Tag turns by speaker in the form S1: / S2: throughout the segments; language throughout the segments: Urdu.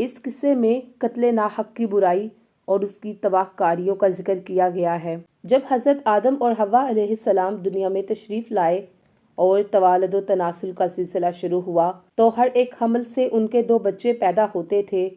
S1: اس قصے میں قتل ناحق کی برائی اور اس کی تباہ کاریوں کا ذکر کیا گیا ہے۔ جب حضرت آدم اور حوا علیہ السلام دنیا میں تشریف لائے اور توالد و تناسل کا سلسلہ شروع ہوا تو ہر ایک حمل سے ان کے 2 بچے پیدا ہوتے تھے،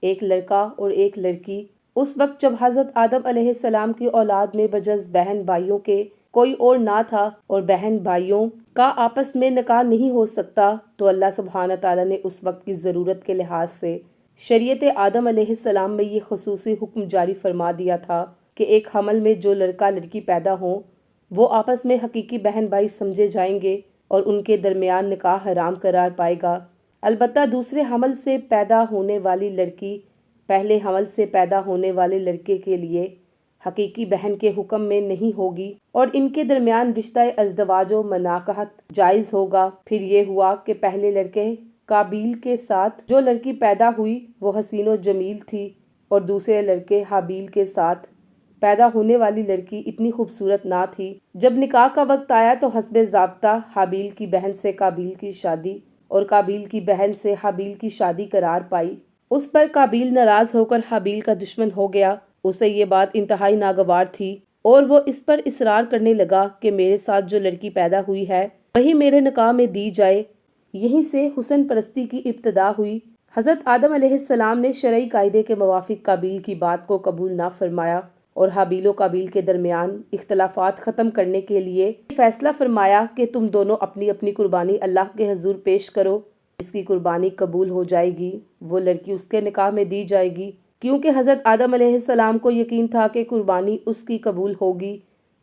S1: ایک لڑکا اور ایک لڑکی۔ اس وقت جب حضرت آدم علیہ السلام کی اولاد میں بجز بہن بھائیوں کے کوئی اور نہ تھا اور بہن بھائیوں کا آپس میں نکاح نہیں ہو سکتا، تو اللہ سبحانہ تعالیٰ نے اس وقت کی ضرورت کے لحاظ سے شریعت آدم علیہ السلام میں یہ خصوصی حکم جاری فرما دیا تھا کہ ایک حمل میں جو لڑکا لڑکی پیدا ہوں وہ آپس میں حقیقی بہن بھائی سمجھے جائیں گے اور ان کے درمیان نکاح حرام قرار پائے گا۔ البتہ دوسرے حمل سے پیدا ہونے والی لڑکی پہلے حمل سے پیدا ہونے والے لڑکے کے لیے حقیقی بہن کے حکم میں نہیں ہوگی اور ان کے درمیان رشتہ ازدواج و مناکحت جائز ہوگا۔ پھر یہ ہوا کہ پہلے لڑکے قابیل کے ساتھ جو لڑکی پیدا ہوئی وہ حسین و جمیل تھی اور دوسرے لڑکے حابیل کے ساتھ پیدا ہونے والی لڑکی اتنی خوبصورت نہ تھی۔ جب نکاح کا وقت آیا تو حسب ضابطہ حابیل کی بہن سے قابیل کی شادی اور قابیل کی بہن سے حابیل کی شادی قرار پائی۔ اس پر قابیل ناراض ہو کر حابیل کا دشمن ہو گیا۔ اسے یہ بات انتہائی ناگوار تھی اور وہ اس پر اصرار کرنے لگا کہ میرے ساتھ جو لڑکی پیدا ہوئی ہے وہی میرے نکاح میں دی جائے۔ یہیں سے حسن پرستی کی ابتدا ہوئی۔ حضرت آدم علیہ السلام نے شرعی قاعدے کے موافق قابیل کی بات کو قبول نہ فرمایا اور حابیل و قابیل کے درمیان اختلافات ختم کرنے کے لیے فیصلہ فرمایا کہ تم دونوں اپنی اپنی قربانی اللہ کے حضور پیش کرو، جس کی قربانی قبول ہو جائے گی وہ لڑکی اس کے نکاح میں دی جائے گی، کیونکہ حضرت آدم علیہ السلام کو یقین تھا کہ قربانی اس کی قبول ہوگی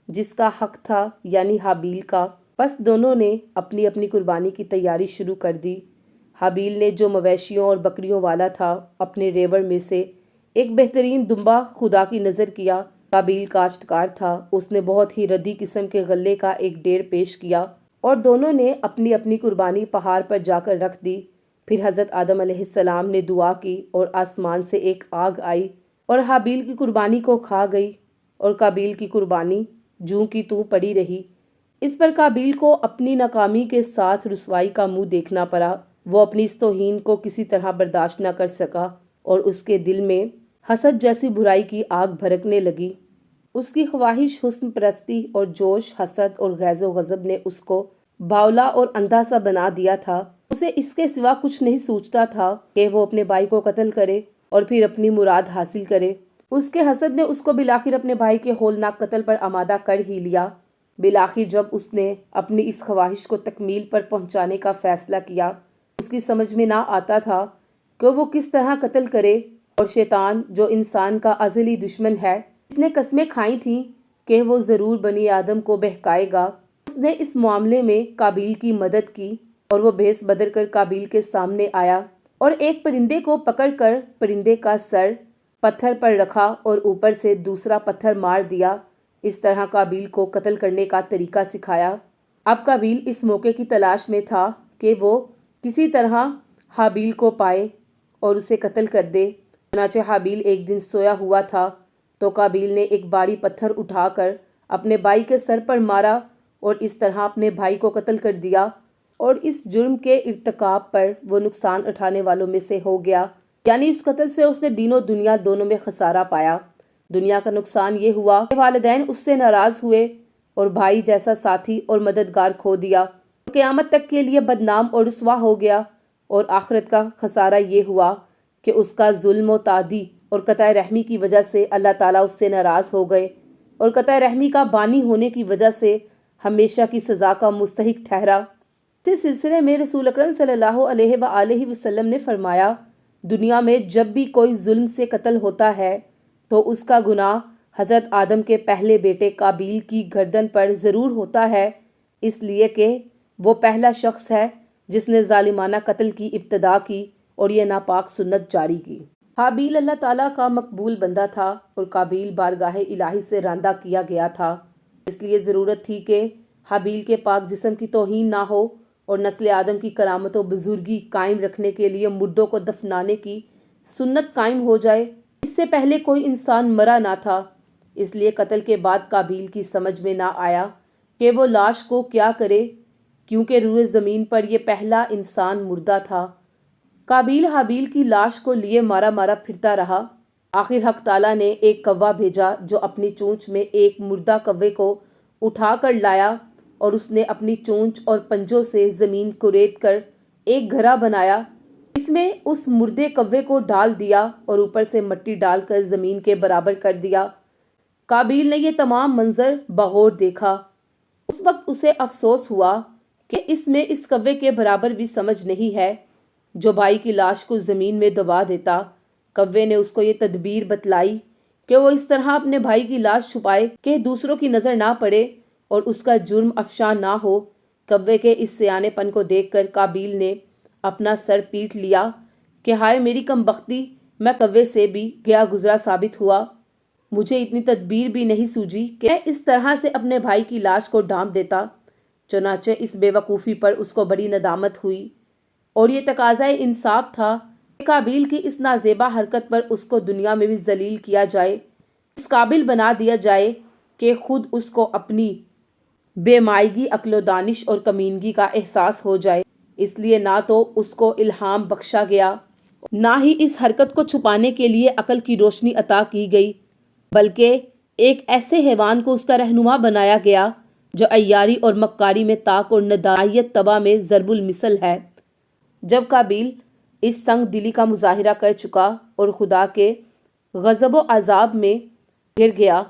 S1: جس کا حق تھا، یعنی حابیل کا۔ پس دونوں نے اپنی اپنی قربانی کی تیاری شروع کر دی۔ حابیل نے جو مویشیوں اور بکریوں والا تھا اپنے ریوڑ میں سے ایک بہترین دمبا خدا کی نظر کیا۔ قابیل کاشتکار تھا، اس نے بہت ہی ردی قسم کے غلے کا ایک ڈھیر پیش کیا اور دونوں نے اپنی اپنی قربانی پہاڑ پر جا کر رکھ دی۔ پھر حضرت آدم علیہ السلام نے دعا کی اور آسمان سے ایک آگ آئی اور حابیل کی قربانی کو کھا گئی اور قابیل کی قربانی جوں کی توں پڑی رہی۔ اس پر قابیل کو اپنی ناکامی کے ساتھ رسوائی کا منہ دیکھنا پڑا۔ وہ اپنی اس توہین کو کسی طرح برداشت نہ کر سکا اور اس کے دل میں حسد جیسی برائی کی آگ بھڑکنے لگی۔ اس کی خواہش، حسن پرستی اور جوش، حسد اور غیظ و غضب نے اس کو باولا اور اندھا سا بنا دیا تھا۔ اسے اس کے سوا کچھ نہیں سوچتا تھا کہ وہ اپنے بھائی کو قتل کرے اور پھر اپنی مراد حاصل کرے۔ اس کے حسد نے اس کو بالآخر اپنے بھائی کے ہولناک قتل پر آمادہ کر ہی لیا۔ بالآخر جب اس نے اپنی اس خواہش کو تکمیل پر پہنچانے کا فیصلہ کیا، اس کی سمجھ میں نہ آتا تھا کہ وہ کس طرح قتل کرے، اور شیطان جو انسان کا ازلی دشمن ہے، اس نے قسمیں کھائی تھیں کہ وہ ضرور بنی آدم کو بہکائے گا۔ اس نے اس معاملے میں قابیل کی مدد کی اور وہ بھیس بدل کر قابیل کے سامنے آیا اور ایک پرندے کو پکڑ کر پرندے کا سر پتھر پر رکھا اور اوپر سے دوسرا پتھر مار دیا۔ اس طرح قابیل کو قتل کرنے کا طریقہ سکھایا۔ اب قابیل اس موقع کی تلاش میں تھا کہ وہ کسی طرح حابیل کو پائے اور اسے قتل کر دے۔ چنانچہ حابیل ایک دن سویا ہوا تھا تو قابیل نے ایک بھاری پتھر اٹھا کر اپنے بھائی کے سر پر مارا اور اس طرح اپنے بھائی کو قتل کر دیا، اور اس جرم کے ارتکاب پر وہ نقصان اٹھانے والوں میں سے ہو گیا، یعنی اس قتل سے اس نے دین و دنیا دونوں میں خسارہ پایا۔ دنیا کا نقصان یہ ہوا کہ والدین اس سے ناراض ہوئے اور بھائی جیسا ساتھی اور مددگار کھو دیا، اور قیامت تک کے لیے بدنام اور رسوا ہو گیا، اور آخرت کا خسارہ یہ ہوا کہ اس کا ظلم و تعدی اور قطع رحمی کی وجہ سے اللہ تعالیٰ اس سے ناراض ہو گئے، اور قطع رحمی کا بانی ہونے کی وجہ سے ہمیشہ کی سزا کا مستحق ٹھہرا۔ اس سلسلے میں رسول اکرم صلی اللہ علیہ وآلہ وسلم نے فرمایا، دنیا میں جب بھی کوئی ظلم سے قتل ہوتا ہے تو اس کا گناہ حضرت آدم کے پہلے بیٹے قابیل کی گردن پر ضرور ہوتا ہے، اس لیے کہ وہ پہلا شخص ہے جس نے ظالمانہ قتل کی ابتدا کی اور یہ ناپاک سنت جاری کی۔ حابیل اللہ تعالیٰ کا مقبول بندہ تھا اور قابیل بارگاہ الہی سے راندہ کیا گیا تھا، اس لیے ضرورت تھی کہ حابیل کے پاک جسم کی توہین نہ ہو اور نسل آدم کی کرامت و بزرگی قائم رکھنے کے لیے مردوں کو دفنانے کی سنت قائم ہو جائے۔ اس سے پہلے کوئی انسان مرا نہ تھا، اس لیے قتل کے بعد قابیل کی سمجھ میں نہ آیا کہ وہ لاش کو کیا کرے، کیونکہ روئے زمین پر یہ پہلا انسان مردہ تھا۔ قابیل حابیل کی لاش کو لیے مارا مارا پھرتا رہا۔ آخر حق تعالیٰ نے ایک کوا بھیجا جو اپنی چونچ میں ایک مردہ کوے کو اٹھا کر لایا، اور اس نے اپنی چونچ اور پنجوں سے زمین کریت کر ایک گھڑا بنایا، اس میں اس مردے کوے کو ڈال دیا اور اوپر سے مٹی ڈال کر زمین کے برابر کر دیا۔ قابیل نے یہ تمام منظر بغور دیکھا۔ اس وقت اسے افسوس ہوا کہ اس میں اس کوے کے برابر بھی سمجھ نہیں ہے جو بھائی کی لاش کو زمین میں دبا دیتا۔ کوے نے اس کو یہ تدبیر بتلائی کہ وہ اس طرح اپنے بھائی کی لاش چھپائے کہ دوسروں کی نظر نہ پڑے اور اس کا جرم افشا نہ ہو۔ کوے کے اس سیانے پن کو دیکھ کر قابیل نے اپنا سر پیٹ لیا کہ ہائے میری کمبختی، میں کوے سے بھی گیا گزرا ثابت ہوا۔ مجھے اتنی تدبیر بھی نہیں سوجی کہ میں اس طرح سے اپنے بھائی کی لاش کو ڈھانپ دیتا۔ چنانچہ اس بے وقوفی پر اس کو بڑی ندامت ہوئی اور یہ تقاضائے انصاف تھا کہ قابیل کی اس نازیبا حرکت پر اس کو دنیا میں بھی ذلیل کیا جائے، اس قابل بنا دیا جائے کہ خود اس کو اپنی بے مائگی، عقل و دانش اور کمینگی کا احساس ہو جائے۔ اس لیے نہ تو اس کو الہام بخشا گیا، نہ ہی اس حرکت کو چھپانے کے لیے عقل کی روشنی عطا کی گئی، بلکہ ایک ایسے حیوان کو اس کا رہنما بنایا گیا جو عیاری اور مکاری میں طاق اور ندائیت طبع میں ضرب المثل ہے۔ جب قابیل اس سنگ دلی کا مظاہرہ کر چکا اور خدا کے غضب و عذاب میں گر گیا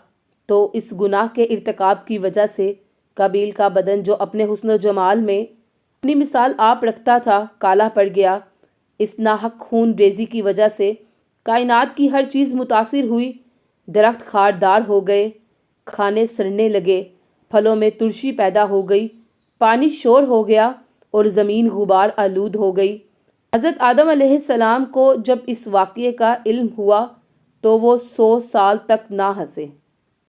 S1: تو اس گناہ کے ارتکاب کی وجہ سے قابیل کا بدن جو اپنے حسن و جمال میں اپنی مثال آپ رکھتا تھا کالا پڑ گیا۔ اس ناحق خون ریزی کی وجہ سے کائنات کی ہر چیز متاثر ہوئی، درخت خاردار ہو گئے، کھانے سڑنے لگے، پھلوں میں ترشی پیدا ہو گئی، پانی شور ہو گیا اور زمین غبار آلود ہو گئی۔ حضرت آدم علیہ السلام کو جب اس واقعے کا علم ہوا تو وہ 100 سال تک نہ ہنسے۔